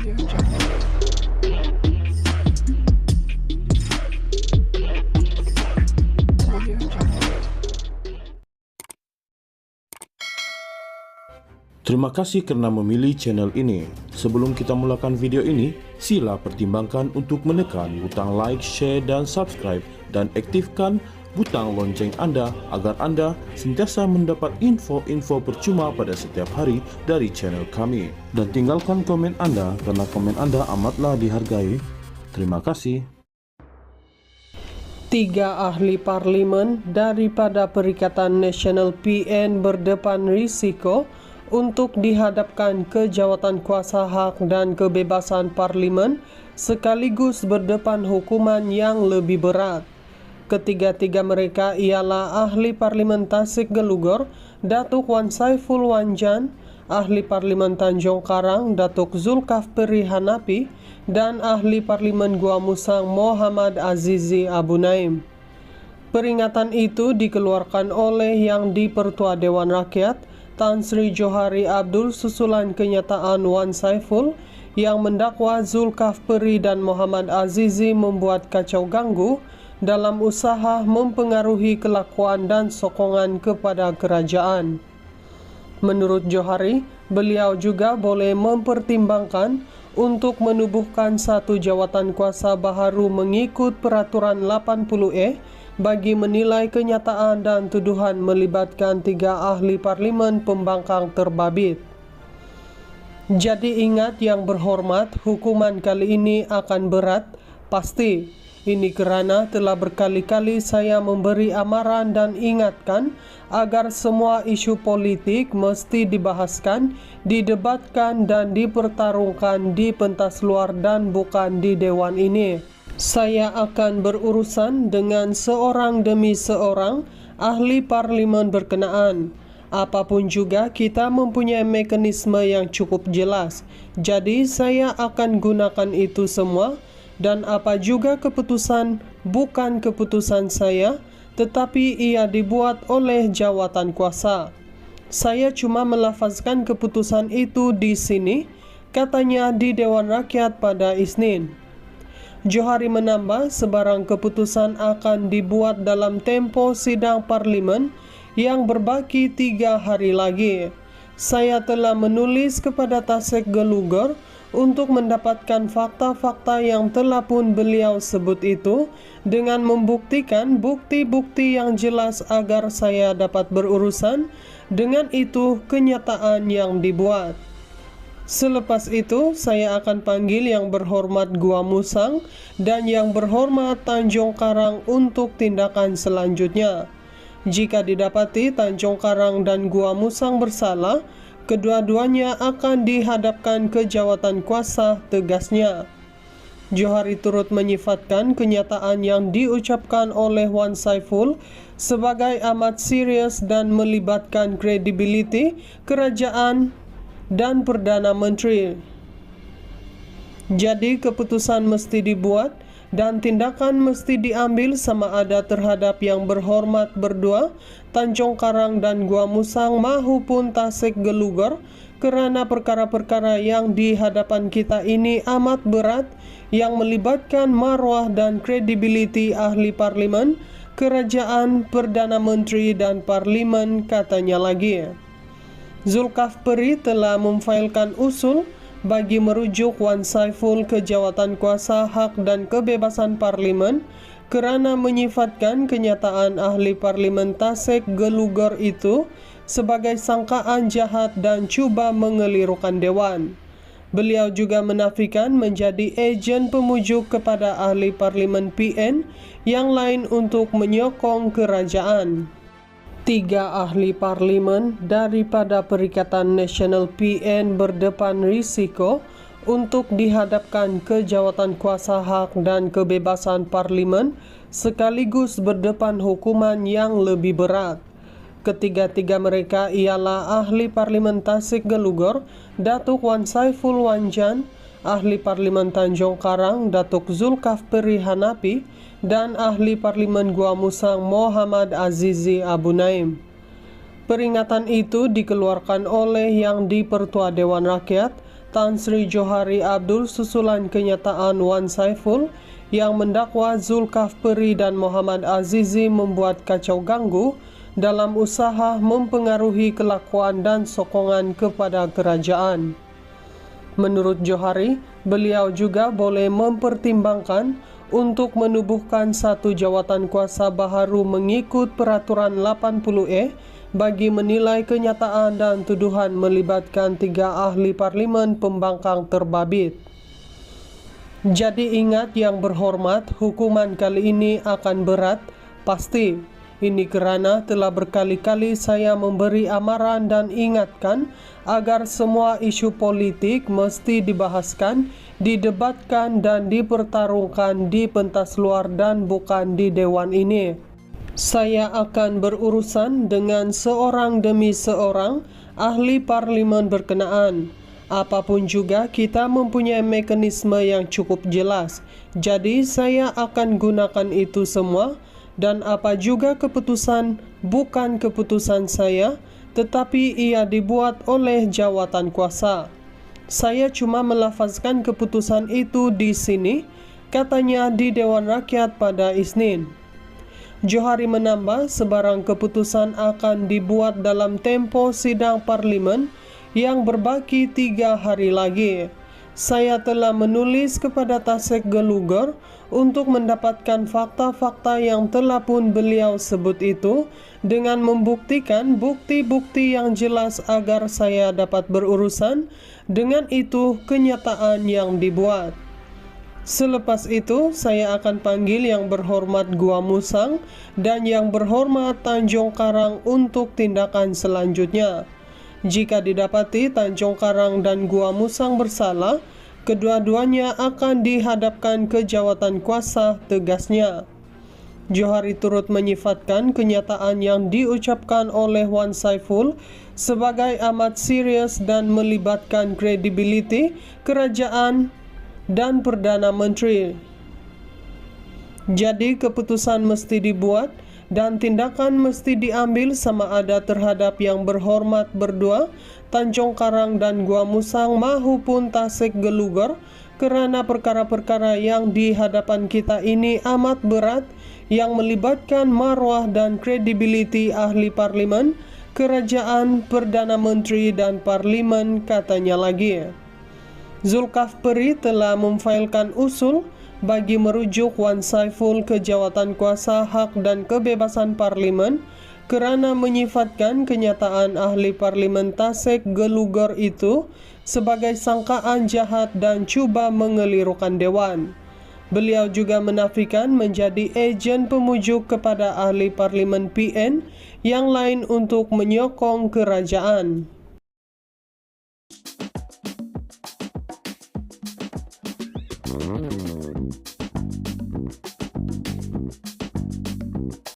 Terima kasih karena memilih channel ini. Sebelum kita mulakan video ini, sila pertimbangkan untuk menekan butang like, share, dan subscribe, dan aktifkan butang lonceng Anda agar Anda sentiasa mendapat info-info percuma pada setiap hari dari channel kami. Dan tinggalkan komen Anda karena komen Anda amatlah dihargai. Terima kasih. 3 ahli parlimen daripada Perikatan Nasional PN berdepan risiko untuk dihadapkan ke jawatan kuasa hak dan kebebasan parlimen sekaligus berdepan hukuman yang lebih berat. Ketiga-tiga mereka ialah ahli parlimen Tasik Gelugor, Datuk Wan Saiful Wanjan, ahli parlimen Tanjung Karang, Datuk Zulkafli Hanapi, dan ahli parlimen Gua Musang Muhammad Azizi Abu Naim. Peringatan itu dikeluarkan oleh Yang di-Pertua Dewan Rakyat Tan Sri Johari Abdul susulan kenyataan Wan Saiful yang mendakwa Zulkafli dan Muhammad Azizi membuat kacau ganggu dalam usaha mempengaruhi kelakuan dan sokongan kepada kerajaan. Menurut Johari, beliau juga boleh mempertimbangkan untuk menubuhkan satu jawatan kuasa baharu mengikut Peraturan 80E bagi menilai kenyataan dan tuduhan melibatkan 3 ahli parlimen pembangkang terbabit. Jadi ingat yang berhormat, hukuman kali ini akan berat, pasti. Ini kerana telah berkali-kali saya memberi amaran dan ingatkan agar semua isu politik mesti dibahaskan, didebatkan dan dipertarungkan di pentas luar dan bukan di dewan ini. Saya akan berurusan dengan seorang demi seorang ahli parlimen berkenaan. Apapun juga kita mempunyai mekanisme yang cukup jelas. Jadi saya akan gunakan itu semua. Dan apa juga keputusan bukan keputusan saya, tetapi ia dibuat oleh jawatan kuasa. Saya cuma melafazkan keputusan itu di sini, katanya di Dewan Rakyat pada Isnin. Johari menambah sebarang keputusan akan dibuat dalam tempo sidang parlimen yang berbaki 3 hari lagi. Saya telah menulis kepada Tasik Gelugor untuk mendapatkan fakta-fakta yang telah pun beliau sebut itu dengan membuktikan bukti-bukti yang jelas agar saya dapat berurusan dengan itu kenyataan yang dibuat. Selepas itu saya akan panggil yang berhormat Gua Musang dan yang berhormat Tanjung Karang untuk tindakan selanjutnya. Jika didapati Tanjung Karang dan Gua Musang bersalah, kedua-duanya akan dihadapkan ke jawatan kuasa, tegasnya. Johari turut menyifatkan kenyataan yang diucapkan oleh Wan Saiful sebagai amat serius dan melibatkan kredibiliti kerajaan dan Perdana Menteri. Jadi keputusan mesti dibuat dan tindakan mesti diambil sama ada terhadap yang berhormat berdua, Tanjung Karang dan Gua Musang mahupun Tasik Gelugor, kerana perkara-perkara yang di hadapan kita ini amat berat yang melibatkan maruah dan kredibiliti ahli parlimen, kerajaan, Perdana Menteri dan parlimen, katanya lagi. Zulkafli telah memfailkan usul bagi merujuk Wan Saiful ke jawatan kuasa hak dan kebebasan parlimen kerana menyifatkan kenyataan ahli parlimen Tasik Gelugor itu sebagai sangkaan jahat dan cuba mengelirukan dewan. Beliau juga menafikan menjadi ejen pemujuk kepada ahli parlimen PN yang lain untuk menyokong kerajaan. 3 ahli parlimen daripada Perikatan Nasional PN berdepan risiko untuk dihadapkan ke jawatan kuasa hak dan kebebasan parlimen sekaligus berdepan hukuman yang lebih berat. Ketiga-tiga mereka ialah ahli parlimen Tasik Gelugor, Datuk Wan Saiful Wanjan, ahli parlimen Tanjung Karang, Datuk Zulkafli Hanapi, dan ahli parlimen Gua Musang Muhammad Azizi Abu Naim. Peringatan itu dikeluarkan oleh Yang di-Pertua Dewan Rakyat Tan Sri Johari Abdul susulan kenyataan Wan Saiful yang mendakwa Zulkifli dan Muhammad Azizi membuat kacau ganggu dalam usaha mempengaruhi kelakuan dan sokongan kepada kerajaan. Menurut Johari, beliau juga boleh mempertimbangkan untuk menubuhkan satu jawatan kuasa baharu mengikut Peraturan 80E bagi menilai kenyataan dan tuduhan melibatkan 3 ahli parlimen pembangkang terbabit. Jadi ingat yang berhormat, hukuman kali ini akan berat, pasti. Ini kerana telah berkali-kali saya memberi amaran dan ingatkan agar semua isu politik mesti dibahaskan, didebatkan dan dipertarungkan di pentas luar dan bukan di dewan ini. Saya akan berurusan dengan seorang demi seorang ahli parlimen berkenaan. Apapun juga kita mempunyai mekanisme yang cukup jelas. Jadi saya akan gunakan itu semua dan apa juga keputusan bukan keputusan saya, tetapi ia dibuat oleh jawatan kuasa. Saya cuma melafazkan keputusan itu di sini, katanya di Dewan Rakyat pada Isnin. Johari menambah sebarang keputusan akan dibuat dalam tempo sidang parlimen yang berbaki 3 hari lagi. Saya telah menulis kepada Tasek Gelugur untuk mendapatkan fakta-fakta yang telah pun beliau sebut itu dengan membuktikan bukti-bukti yang jelas agar saya dapat berurusan dengan itu kenyataan yang dibuat. Selepas itu, saya akan panggil yang berhormat Gua Musang dan yang berhormat Tanjung Karang untuk tindakan selanjutnya. Jika didapati Tanjung Karang dan Gua Musang bersalah, kedua-duanya akan dihadapkan ke jawatan kuasa, tegasnya. Johari turut menyifatkan kenyataan yang diucapkan oleh Wan Saiful sebagai amat serius dan melibatkan kredibiliti kerajaan dan Perdana Menteri. Jadi keputusan mesti dibuat dan tindakan mesti diambil sama ada terhadap yang berhormat berdua, Tanjung Karang dan Gua Musang mahupun Tasek Gelugur, kerana perkara-perkara yang di hadapan kita ini amat berat yang melibatkan maruah dan kredibiliti ahli parlimen, kerajaan, Perdana Menteri dan parlimen, katanya lagi. Zulkifli telah memfailkan usul bagi merujuk Wan Saiful ke jawatan kuasa hak dan kebebasan parlimen kerana menyifatkan kenyataan ahli parlimen Tasek Gelugur itu sebagai sangkaan jahat dan cuba mengelirukan dewan. Beliau juga menafikan menjadi ejen pemujuk kepada ahli parlimen PN yang lain untuk menyokong kerajaan.